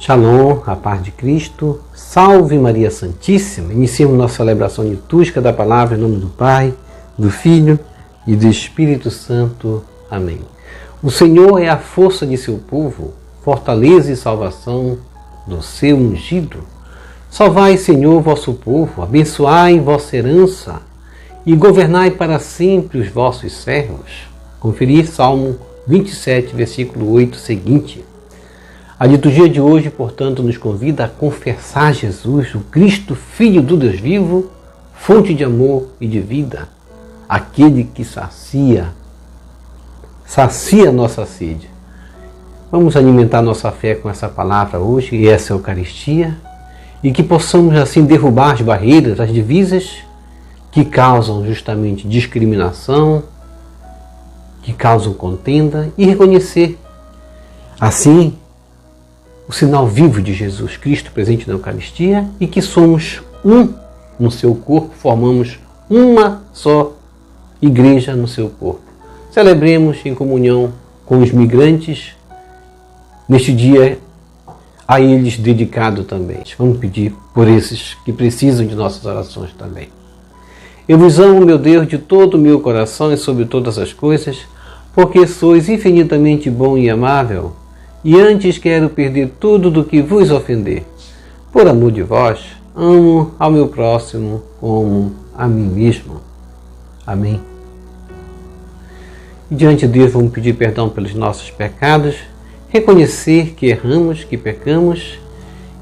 Shalom, a paz de Cristo, salve Maria Santíssima. Iniciamos nossa celebração litúrgica da palavra em nome do Pai, do Filho e do Espírito Santo. Amém. O Senhor é a força de seu povo, fortaleza e salvação do seu ungido. Salvai, Senhor, vosso povo, abençoai vossa herança e governai para sempre os vossos servos. Conferir Salmo 27, versículo 8 seguinte. A liturgia de hoje, portanto, nos convida a confessar Jesus, o Cristo, Filho do Deus vivo, fonte de amor e de vida, aquele que sacia nossa sede. Vamos alimentar nossa fé com essa palavra hoje e essa Eucaristia, e que possamos assim derrubar as barreiras, as divisas que causam justamente discriminação, que causam contenda, e reconhecer assim o sinal vivo de Jesus Cristo presente na Eucaristia e que somos um no seu corpo, formamos uma só igreja no seu corpo. Celebremos em comunhão com os migrantes neste dia a eles dedicado também. Vamos pedir por esses que precisam de nossas orações também. Eu vos amo, meu Deus, de todo o meu coração e sobre todas as coisas, porque sois infinitamente bom e amável, e antes quero perder tudo do que vos ofender. Por amor de vós, amo ao meu próximo como a mim mesmo. Amém. E diante de Deus vamos pedir perdão pelos nossos pecados, reconhecer que erramos, que pecamos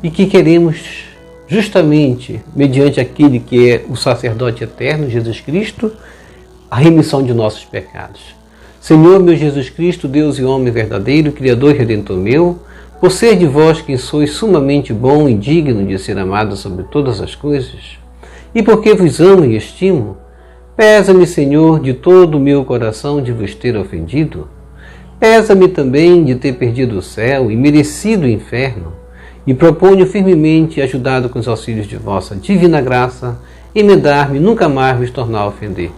e que queremos justamente, mediante aquele que é o sacerdote eterno, Jesus Cristo, a remissão de nossos pecados. Senhor, meu Jesus Cristo, Deus e homem verdadeiro, Criador e Redentor meu, por ser de vós quem sois sumamente bom e digno de ser amado sobre todas as coisas, e porque vos amo e estimo, pesa-me, Senhor, de todo o meu coração de vos ter ofendido. Pesa-me também de ter perdido o céu e merecido o inferno, e proponho firmemente, ajudado com os auxílios de vossa divina graça, emendar-me nunca mais vos tornar a ofender.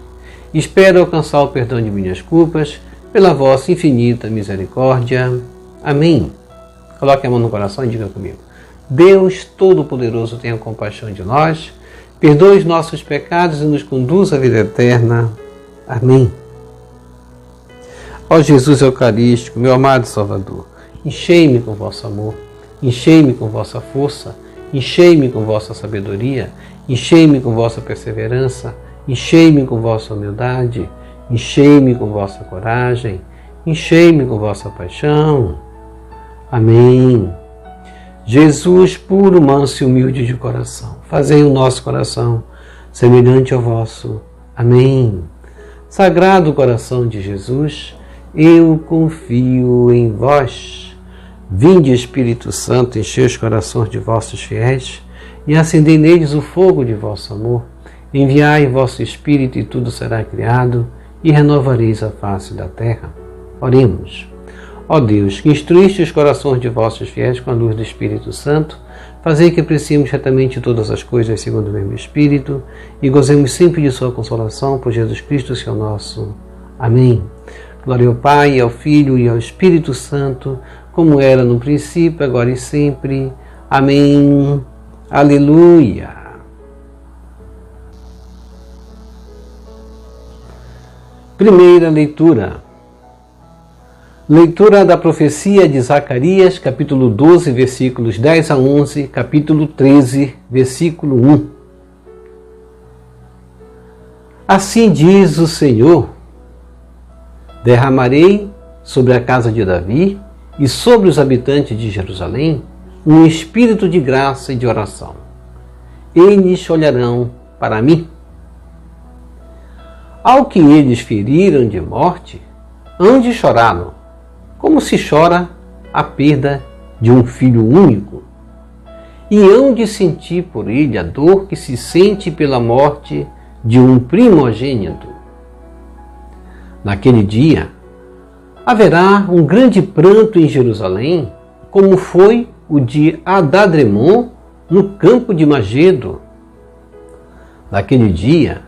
Espero alcançar o perdão de minhas culpas, pela vossa infinita misericórdia. Amém. Coloque a mão no coração e diga comigo. Deus Todo-Poderoso, tenha compaixão de nós, perdoe os nossos pecados e nos conduz à vida eterna. Amém. Ó Jesus Eucarístico, meu amado Salvador, enchei-me com vosso amor, enchei-me com vossa força, enchei-me com vossa sabedoria, enchei-me com vossa perseverança, enchei-me com vossa humildade, enchei-me com vossa coragem, enchei-me com vossa paixão. Amém. Jesus, puro, manso e humilde de coração, fazei o nosso coração semelhante ao vosso. Amém. Sagrado coração de Jesus, eu confio em vós. Vinde, Espírito Santo, enchei os corações de vossos fiéis e acendei neles o fogo de vosso amor. Enviai vosso Espírito e tudo será criado, e renovareis a face da terra. Oremos. Ó Deus, que instruíste os corações de vossos fiéis com a luz do Espírito Santo, fazei que apreciemos retamente todas as coisas segundo o mesmo Espírito, e gozemos sempre de sua consolação, por Jesus Cristo, Senhor nosso. Amém. Glória ao Pai, ao Filho e ao Espírito Santo, como era no princípio, agora e sempre. Amém. Aleluia. Primeira leitura. Leitura da profecia de Zacarias, capítulo 12, versículos 10 a 11, capítulo 13, versículo 1. Assim diz o Senhor: derramarei sobre a casa de Davi e sobre os habitantes de Jerusalém um espírito de graça e de oração. Eles olharão para mim. Ao que eles feriram de morte, hão de chorá-lo, como se chora a perda de um filho único, e hão de sentir por ele a dor que se sente pela morte de um primogênito. Naquele dia, haverá um grande pranto em Jerusalém, como foi o de Adadremon no campo de Magedo. Naquele dia,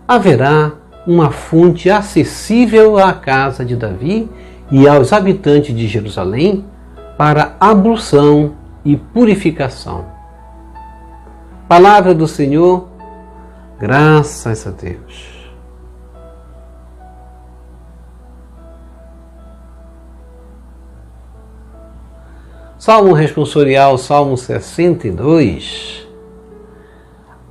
haverá uma fonte acessível à casa de Davi e aos habitantes de Jerusalém para ablução e purificação. Palavra do Senhor, graças a Deus. Salmo responsorial, Salmo 62.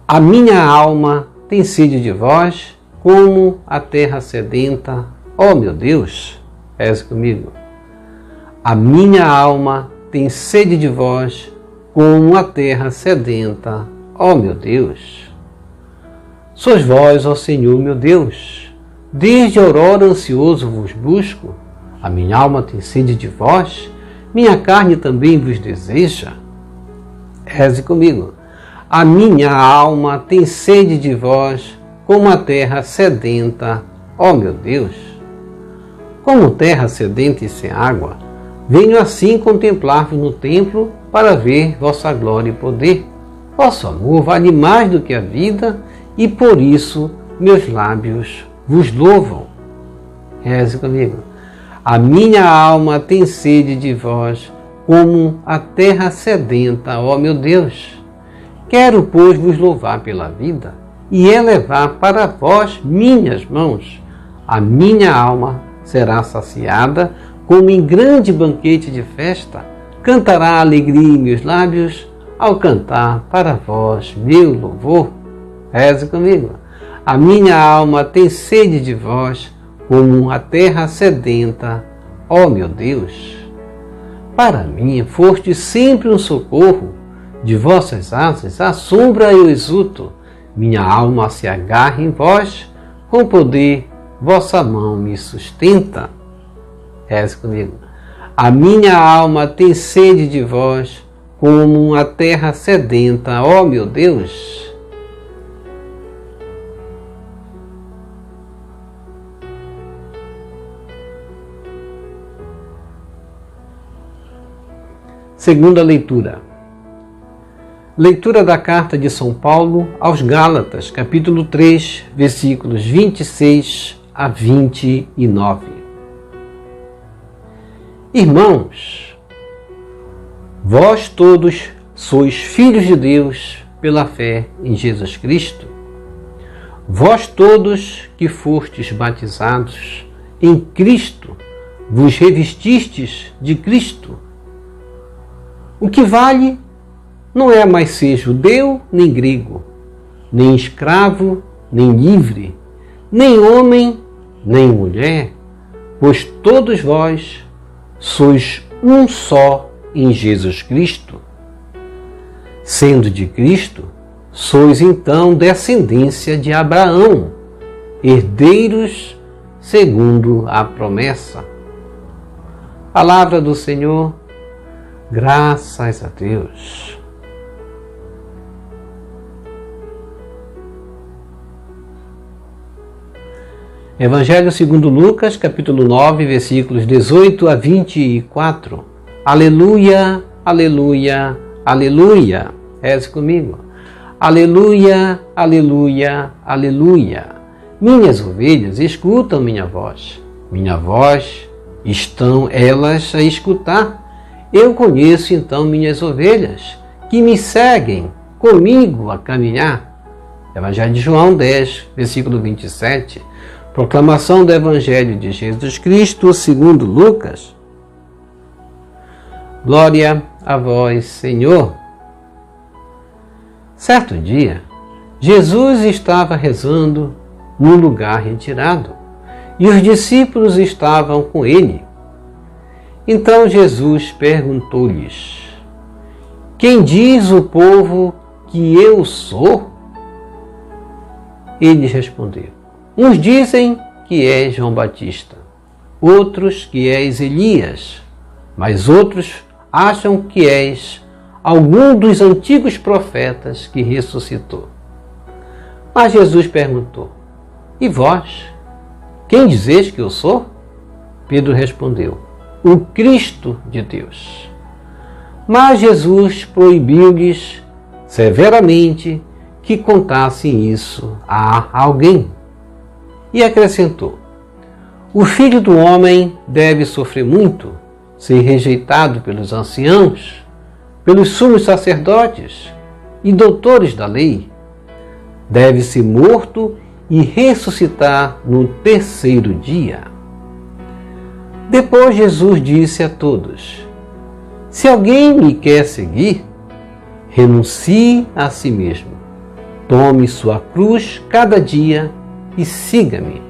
A minha alma tem sede de vós, como a terra sedenta. Ó meu Deus, és comigo. A minha alma tem sede de vós, como a terra sedenta. Ó meu Deus. Sois vós, ó Senhor meu Deus. Desde a aurora ansioso vos busco. A minha alma tem sede de vós, minha carne também vos deseja. Reze comigo. A minha alma tem sede de vós, como a terra sedenta, ó meu Deus. Como terra sedenta e sem água, venho assim contemplar-vos no templo para ver vossa glória e poder. Vosso amor vale mais do que a vida, e por isso meus lábios vos louvam. Reze comigo. A minha alma tem sede de vós, como a terra sedenta, ó meu Deus. Quero, pois, vos louvar pela vida e elevar para vós minhas mãos. A minha alma será saciada, como em grande banquete de festa. Cantará alegria em meus lábios, ao cantar para vós meu louvor. Reze comigo. A minha alma tem sede de vós, como a terra sedenta, ó meu Deus. Para mim foste sempre um socorro, de vossas asas à sombra eu exulto. Minha alma se agarra em vós, com poder vossa mão me sustenta. Reze comigo. A minha alma tem sede de vós, como a terra sedenta, ó meu Deus. Segunda leitura. Leitura da carta de São Paulo aos Gálatas, capítulo 3, versículos 26 a 29. Irmãos, vós todos sois filhos de Deus pela fé em Jesus Cristo. Vós todos que fostes batizados em Cristo, vos revestistes de Cristo. O que vale não é mais ser judeu nem grego, nem escravo nem livre, nem homem nem mulher, pois todos vós sois um só em Jesus Cristo. Sendo de Cristo, sois então descendência de Abraão, herdeiros segundo a promessa. Palavra do Senhor, graças a Deus. Evangelho segundo Lucas, capítulo 9, versículos 18 a 24. Aleluia, aleluia, aleluia. Reze comigo. Aleluia, aleluia, aleluia. Minhas ovelhas escutam minha voz. Minha voz estão elas a escutar. Eu conheço então minhas ovelhas, que me seguem comigo a caminhar. Evangelho de João 10, versículo 27. Proclamação do Evangelho de Jesus Cristo segundo Lucas. Glória a vós, Senhor. Certo dia, Jesus estava rezando num lugar retirado e os discípulos estavam com ele. Então Jesus perguntou-lhes: Quem diz o povo que eu sou? Eles responderam: Uns dizem que és João Batista, outros que és Elias, mas outros acham que és algum dos antigos profetas que ressuscitou. Mas Jesus perguntou: E vós? Quem dizeis que eu sou? Pedro respondeu: O Cristo de Deus. Mas Jesus proibiu-lhes severamente que contassem isso a alguém. E acrescentou: O Filho do Homem deve sofrer muito, ser rejeitado pelos anciãos, pelos sumos sacerdotes e doutores da lei, deve ser morto e ressuscitar no terceiro dia. Depois Jesus disse a todos: se alguém me quer seguir, renuncie a si mesmo, tome sua cruz cada dia e siga-me.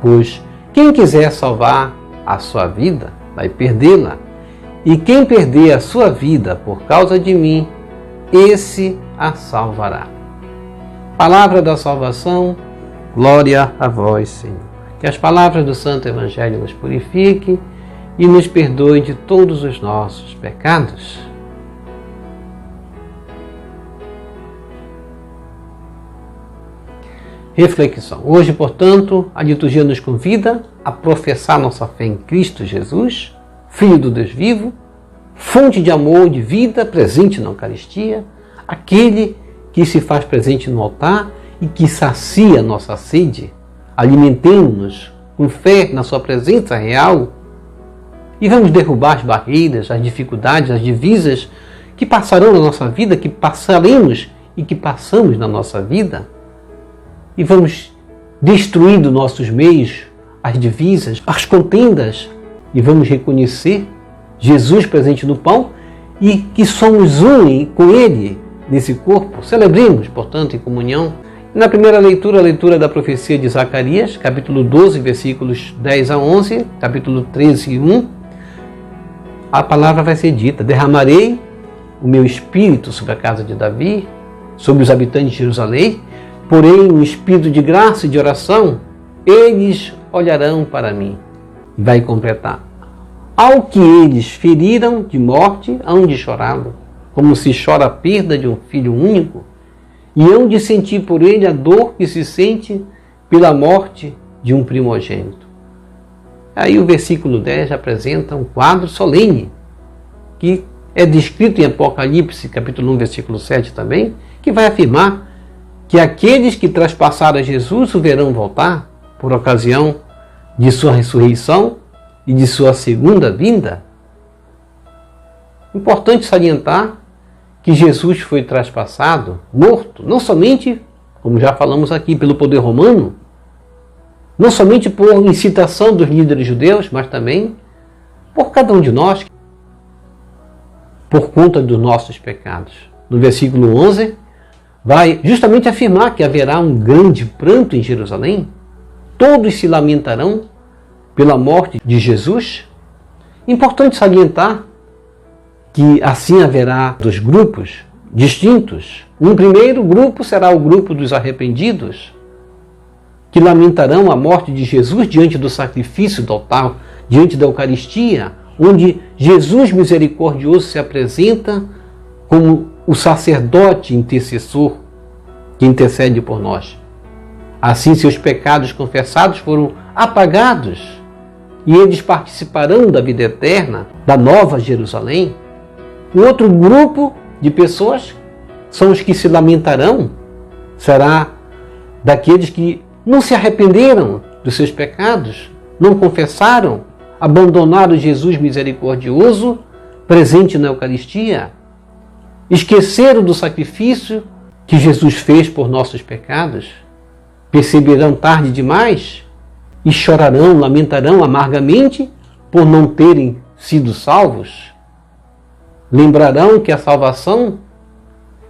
Pois quem quiser salvar a sua vida, vai perdê-la. E quem perder a sua vida por causa de mim, esse a salvará. Palavra da salvação, glória a vós, Senhor. Que as palavras do Santo Evangelho nos purifiquem e nos perdoe de todos os nossos pecados. Reflexão. Hoje, portanto, a liturgia nos convida a professar nossa fé em Cristo Jesus, Filho do Deus vivo, fonte de amor, de vida, presente na Eucaristia, aquele que se faz presente no altar e que sacia a nossa sede, alimentando-nos com fé na sua presença real. E vamos derrubar as barreiras, as dificuldades, as divisas que passarão na nossa vida, que passaremos e que passamos na nossa vida. E vamos destruindo nossos meios, as divisas, as contendas, e vamos reconhecer Jesus presente no pão e que somos um com Ele nesse corpo. Celebremos, portanto, em comunhão. Na primeira leitura, a leitura da profecia de Zacarias, capítulo 12, versículos 10 a 11, capítulo 13, 1, a palavra vai ser dita: derramarei o meu espírito sobre a casa de Davi, sobre os habitantes de Jerusalém, porém um espírito de graça e de oração, eles olharão para mim. E vai completar: ao que eles feriram de morte, hão de chorá-lo, como se chora a perda de um filho único, e hão de sentir por ele a dor que se sente pela morte de um primogênito. Aí o versículo 10 apresenta um quadro solene, que é descrito em Apocalipse, capítulo 1, versículo 7 também, que vai afirmar que aqueles que traspassaram a Jesus o verão voltar por ocasião de sua ressurreição e de sua segunda vinda. Importante salientar que Jesus foi traspassado, morto, não somente, como já falamos aqui, pelo poder romano, não somente por incitação dos líderes judeus, mas também por cada um de nós, por conta dos nossos pecados. No versículo 11, vai justamente afirmar que haverá um grande pranto em Jerusalém, todos se lamentarão pela morte de Jesus. Importante salientar que assim haverá dois grupos distintos. Um primeiro grupo será o grupo dos arrependidos, que lamentarão a morte de Jesus diante do sacrifício do altar, diante da Eucaristia, onde Jesus misericordioso se apresenta como o sacerdote intercessor que intercede por nós. Assim, seus pecados confessados foram apagados e eles participarão da vida eterna, da nova Jerusalém. O outro grupo de pessoas são os que se lamentarão, será daqueles que não se arrependeram dos seus pecados, não confessaram, abandonaram Jesus misericordioso, presente na Eucaristia, esqueceram do sacrifício que Jesus fez por nossos pecados, perceberão tarde demais e chorarão, lamentarão amargamente por não terem sido salvos. Lembrarão que a salvação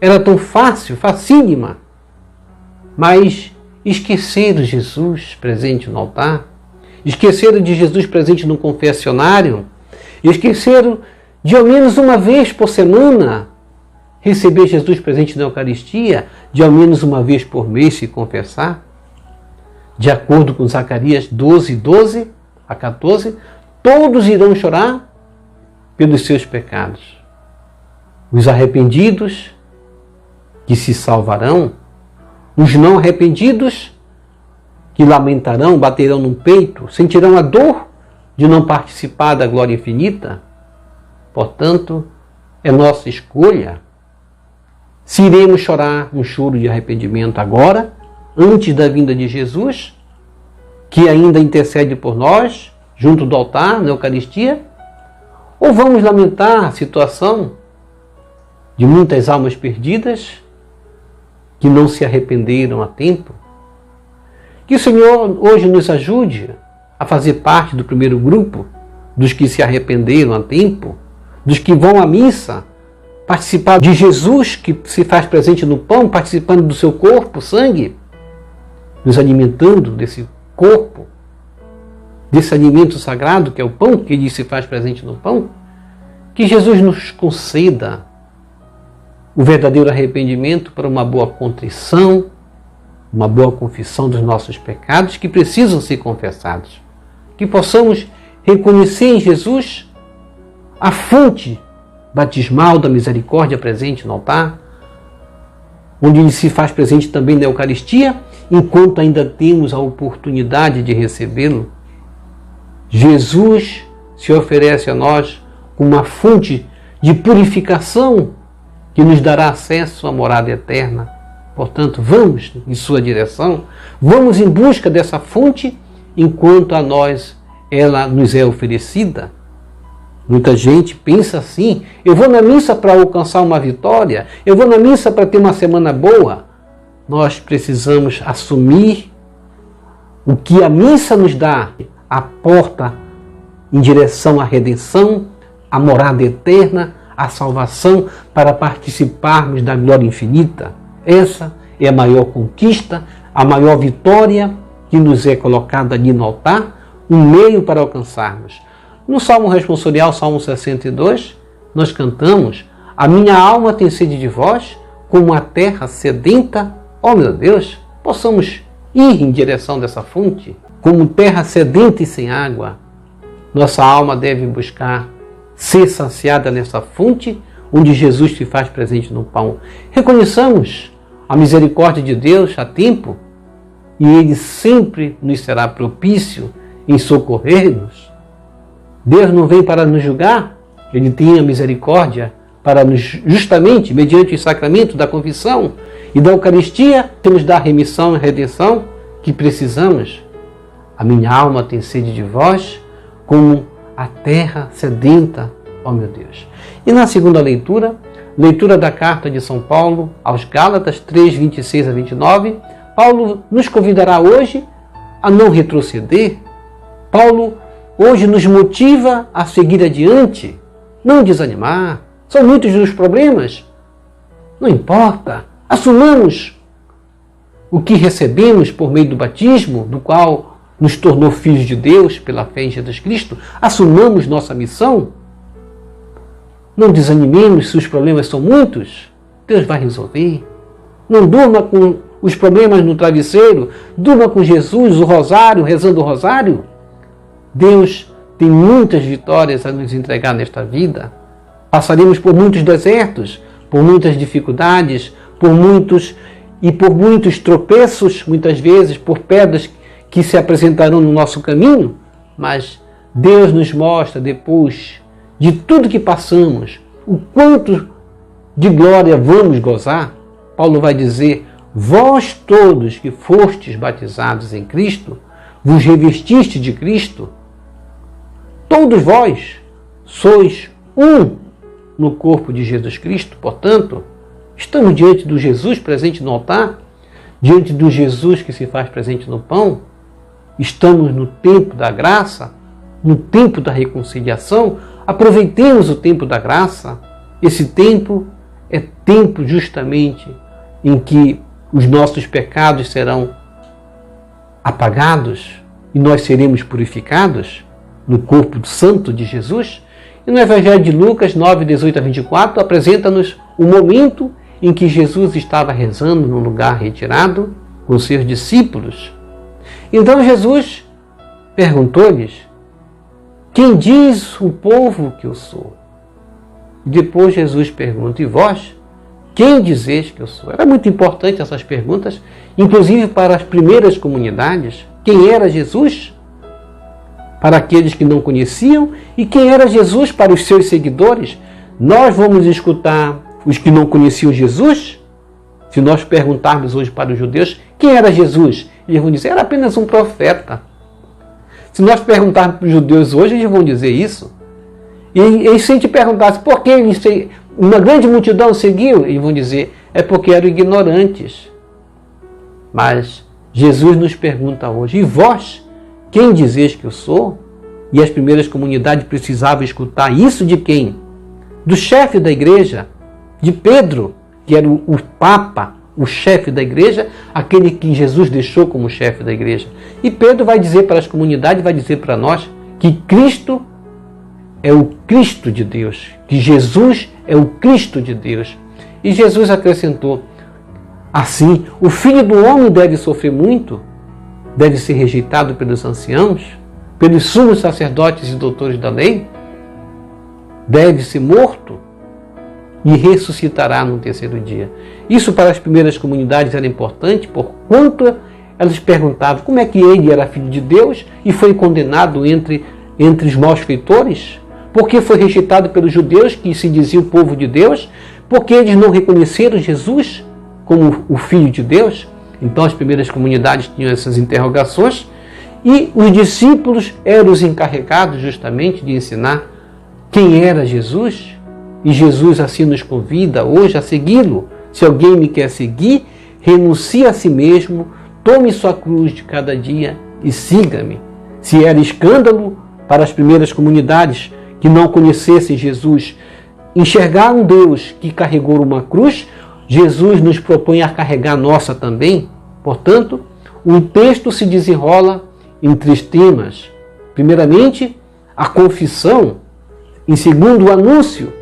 era tão fácil, facílima, mas esqueceram Jesus presente no altar, esqueceram de Jesus presente no confessionário, esqueceram de ao menos uma vez por semana receber Jesus presente na Eucaristia, de ao menos uma vez por mês se confessar. De acordo com Zacarias 12, 12 a 14, todos irão chorar pelos seus pecados. Os arrependidos que se salvarão, os não arrependidos que lamentarão, baterão no peito, sentirão a dor de não participar da glória infinita. Portanto, é nossa escolha se iremos chorar um choro de arrependimento agora, antes da vinda de Jesus, que ainda intercede por nós, junto do altar, na Eucaristia, ou vamos lamentar a situação de muitas almas perdidas que não se arrependeram a tempo. Que o Senhor hoje nos ajude a fazer parte do primeiro grupo, dos que se arrependeram a tempo, dos que vão à missa, participar de Jesus que se faz presente no pão, participando do seu corpo, sangue, nos alimentando desse corpo, desse alimento sagrado que é o pão, que ele se faz presente no pão. Que Jesus nos conceda o verdadeiro arrependimento para uma boa contrição, uma boa confissão dos nossos pecados que precisam ser confessados. Que possamos reconhecer em Jesus a fonte batismal da misericórdia presente no altar, onde ele se faz presente também na Eucaristia, enquanto ainda temos a oportunidade de recebê-lo. Jesus se oferece a nós como uma fonte de purificação que nos dará acesso à morada eterna. Portanto, vamos em sua direção, vamos em busca dessa fonte enquanto a nós ela nos é oferecida. Muita gente pensa assim: eu vou na missa para alcançar uma vitória, eu vou na missa para ter uma semana boa. Nós precisamos assumir o que a missa nos dá, a porta em direção à redenção, à morada eterna, à salvação, para participarmos da glória infinita. Essa é a maior conquista, a maior vitória que nos é colocada ali no altar, um meio para alcançarmos. No Salmo responsorial, Salmo 62, nós cantamos: a minha alma tem sede de vós, como a terra sedenta. Oh meu Deus, possamos ir em direção dessa fonte, como terra sedenta e sem água. Nossa alma deve buscar ser saciada nessa fonte, onde Jesus se faz presente no pão. Reconheçamos a misericórdia de Deus a tempo, e Ele sempre nos será propício em socorrer-nos. Deus não vem para nos julgar, Ele tem a misericórdia para nos, justamente, mediante o sacramento da confissão e da Eucaristia, nos dar a remissão e remissão que precisamos. A minha alma tem sede de vós, como a terra sedenta, ó meu Deus. E na segunda leitura, leitura da carta de São Paulo aos Gálatas 3, 26 a 29, Paulo nos convidará hoje a não retroceder. Paulo hoje nos motiva a seguir adiante, não desanimar. São muitos os problemas. Não importa. Assumamos o que recebemos por meio do batismo, do qual nos tornou filhos de Deus pela fé em Jesus Cristo. Assumamos nossa missão. Não desanimemos se os problemas são muitos. Deus vai resolver. Não durma com os problemas no travesseiro. Durma com Jesus, o rosário, rezando o rosário. Deus tem muitas vitórias a nos entregar nesta vida. Passaremos por muitos desertos, por muitas dificuldades, por muitos tropeços, muitas vezes, por pedras que se apresentarão no nosso caminho, mas Deus nos mostra depois de tudo que passamos, o quanto de glória vamos gozar. Paulo vai dizer: vós todos que fostes batizados em Cristo, vos revestiste de Cristo. Todos vós sois um no corpo de Jesus Cristo. Portanto, estamos diante do Jesus presente no altar, diante do Jesus que se faz presente no pão. Estamos no tempo da graça, no tempo da reconciliação. Aproveitemos o tempo da graça. Esse tempo é tempo justamente em que os nossos pecados serão apagados e nós seremos purificados no corpo santo de Jesus. E no Evangelho de Lucas 9, 18 a 24, apresenta-nos o momento em que Jesus estava rezando num lugar retirado com seus discípulos. Então Jesus perguntou-lhes: quem diz o povo que eu sou? E depois Jesus pergunta: e vós? Quem dizeis que eu sou? Era muito importante essas perguntas, inclusive para as primeiras comunidades. Quem era Jesus? Para aqueles que não conheciam, e quem era Jesus para os seus seguidores. Nós vamos escutar os que não conheciam Jesus? Se nós perguntarmos hoje para os judeus quem era Jesus, eles vão dizer: era apenas um profeta. Se nós perguntarmos para os judeus hoje, eles vão dizer isso. E se a gente perguntasse por uma grande multidão seguiu, e vão dizer, é porque eram ignorantes. Mas Jesus nos pergunta hoje, e vós, quem dizeis que eu sou? E as primeiras comunidades precisavam escutar isso de quem? Do chefe da igreja, de Pedro, que era o Papa, o chefe da igreja, aquele que Jesus deixou como chefe da igreja. E Pedro vai dizer para as comunidades, vai dizer para nós, que Cristo é o Cristo de Deus, que Jesus é o Cristo de Deus. E Jesus acrescentou, assim, o Filho do Homem deve sofrer muito, deve ser rejeitado pelos anciãos, pelos sumos sacerdotes e doutores da lei, deve ser morto e ressuscitará no terceiro dia. Isso para as primeiras comunidades era importante, porquanto elas perguntavam como é que ele era filho de Deus e foi condenado entre os malfeitores, porque foi rejeitado pelos judeus que se diziam o povo de Deus, porque eles não reconheceram Jesus como o Filho de Deus. Então as primeiras comunidades tinham essas interrogações e os discípulos eram os encarregados justamente de ensinar quem era Jesus. E Jesus assim nos convida hoje a segui-lo. Se alguém me quer seguir, renuncie a si mesmo, tome sua cruz de cada dia e siga-me. Se era escândalo para as primeiras comunidades que não conhecessem Jesus, enxergar um Deus que carregou uma cruz, Jesus nos propõe a carregar a nossa também. Portanto, o texto se desenrola em três temas. Primeiramente, a confissão. Em segundo, o anúncio.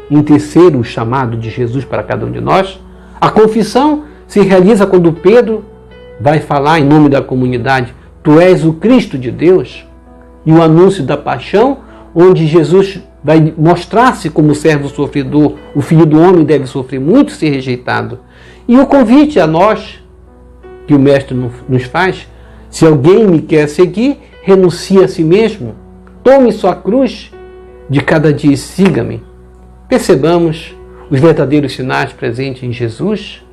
Em terceiro, o chamado de Jesus para cada um de nós. A confissão se realiza quando Pedro vai falar em nome da comunidade, tu és o Cristo de Deus. E o anúncio da paixão, onde Jesus vai mostrar-se como servo sofredor, o Filho do Homem deve sofrer muito, ser rejeitado. E o convite a nós, que o Mestre nos faz, se alguém me quer seguir, renuncie a si mesmo, tome sua cruz de cada dia e siga-me. Percebamos os verdadeiros sinais presentes em Jesus,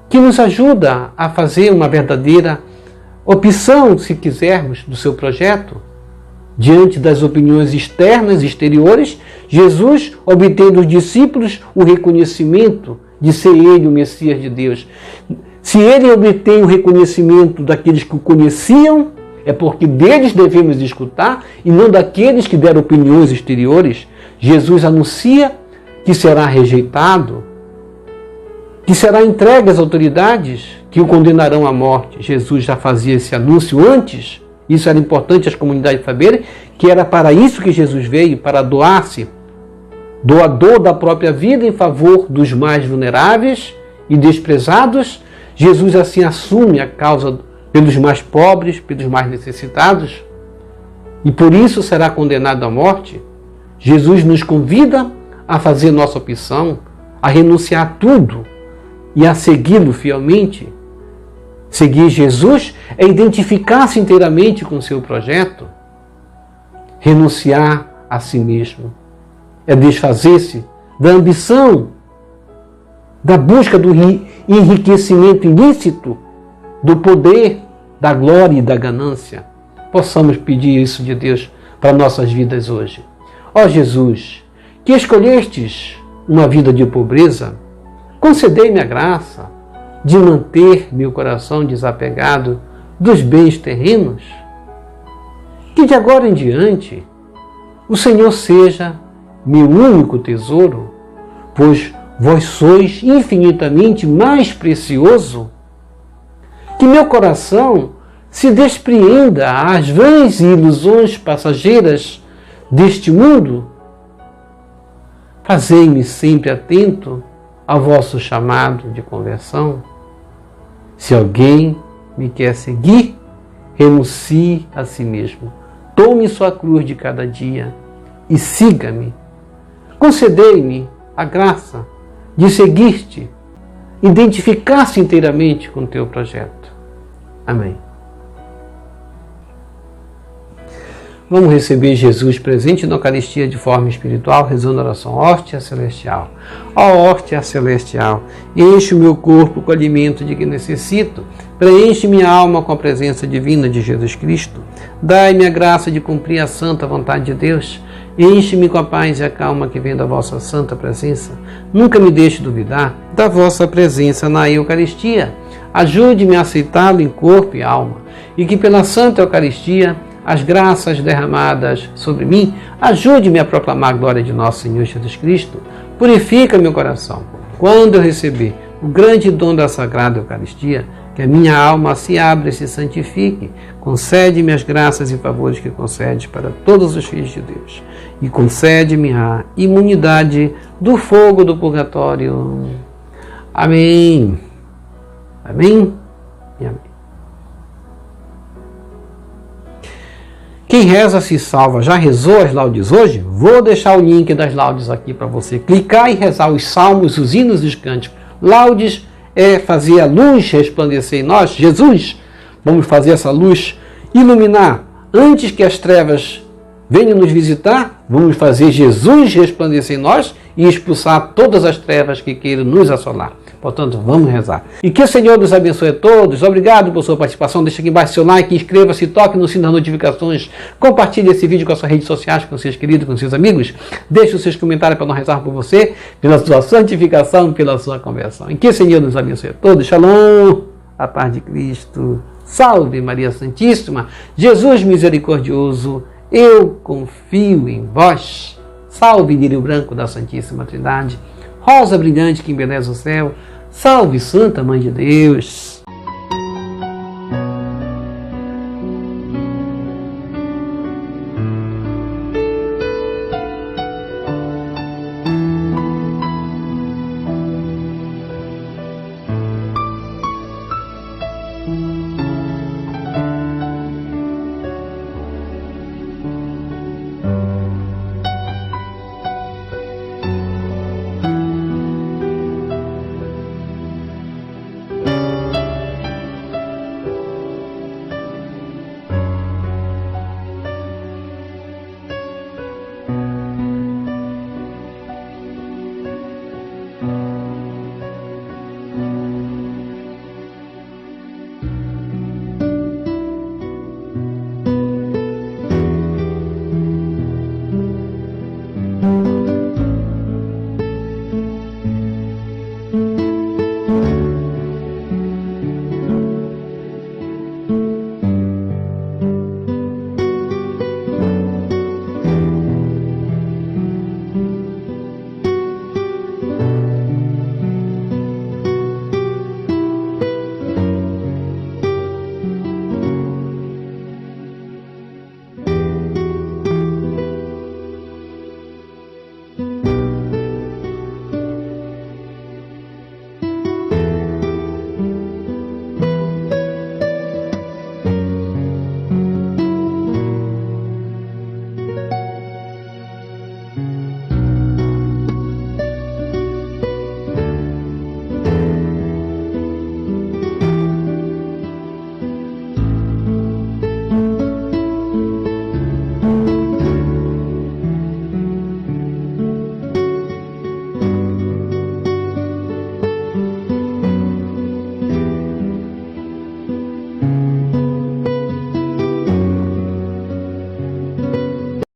que nos ajuda a fazer uma verdadeira opção, se quisermos, do seu projeto. Diante das opiniões externas e exteriores, Jesus obtém dos discípulos o reconhecimento de ser ele o Messias de Deus. Se ele obtém o reconhecimento daqueles que o conheciam, é porque deles devemos escutar e não daqueles que deram opiniões exteriores. Jesus anuncia que será rejeitado, que será entregue às autoridades que o condenarão à morte. Jesus já fazia esse anúncio antes. Isso era importante as comunidades saberem, que era para isso que Jesus veio, para doar-se, doador da própria vida em favor dos mais vulneráveis e desprezados. Jesus assim assume a causa pelos mais pobres, pelos mais necessitados, e por isso será condenado à morte. Jesus nos convida a fazer nossa opção, a renunciar a tudo e a segui-lo fielmente. Seguir Jesus é identificar-se inteiramente com o seu projeto. Renunciar a si mesmo é desfazer-se da ambição, da busca do enriquecimento ilícito, do poder, da glória e da ganância. Possamos pedir isso de Deus para nossas vidas hoje. Ó Jesus, que escolhestes uma vida de pobreza, concedei-me a graça de manter meu coração desapegado dos bens terrenos. Que de agora em diante o Senhor seja meu único tesouro, pois vós sois infinitamente mais precioso. Que meu coração se despreenda às vãs ilusões passageiras deste mundo. Fazei-me sempre atento ao vosso chamado de conversão. Se alguém me quer seguir, renuncie a si mesmo. Tome sua cruz de cada dia e siga-me. Concedei-me a graça de seguir-te, identificar-se inteiramente com o teu projeto. Amém. Vamos receber Jesus presente na Eucaristia de forma espiritual, rezando a oração Hóstia Celestial. Ó Hóstia Celestial, enche o meu corpo com o alimento de que necessito, preenche minha alma com a presença divina de Jesus Cristo, dai-me a graça de cumprir a santa vontade de Deus, Enche-me com a paz e a calma que vem da vossa santa presença. Nunca me deixe duvidar da vossa presença na Eucaristia. Ajude-me a aceitá-lo em corpo e alma, e que pela Santa Eucaristia, as graças derramadas sobre mim, ajude-me a proclamar a glória de nosso Senhor Jesus Cristo. Purifica meu coração. Quando eu receber o grande dom da Sagrada Eucaristia, que a minha alma se abra e se santifique. Concede-me as graças e favores que concedes para todos os filhos de Deus. E concede-me a imunidade do fogo do purgatório. Amém. Amém e amém. Quem reza se salva. Já rezou as laudes hoje? Vou deixar o link das laudes aqui para você clicar e rezar os salmos, os hinos e os cânticos. Laudes é fazer a luz resplandecer em nós. Jesus, vamos fazer essa luz iluminar. Antes que as trevas venham nos visitar, vamos fazer Jesus resplandecer em nós e expulsar todas as trevas que queiram nos assolar. Portanto, vamos rezar. E que o Senhor nos abençoe a todos. Obrigado por sua participação. Deixa aqui embaixo seu like, inscreva-se, toque no sino das notificações. Compartilhe esse vídeo com as suas redes sociais, com seus queridos, com seus amigos. Deixe os seus comentários para nós rezar por você, pela sua santificação, pela sua conversão. E que o Senhor nos abençoe a todos. Shalom. A paz de Cristo. Salve Maria Santíssima. Jesus misericordioso. Eu confio em vós. Salve lírio branco da Santíssima Trindade. Rosa brilhante que embeleza o céu. Salve Santa Mãe de Deus.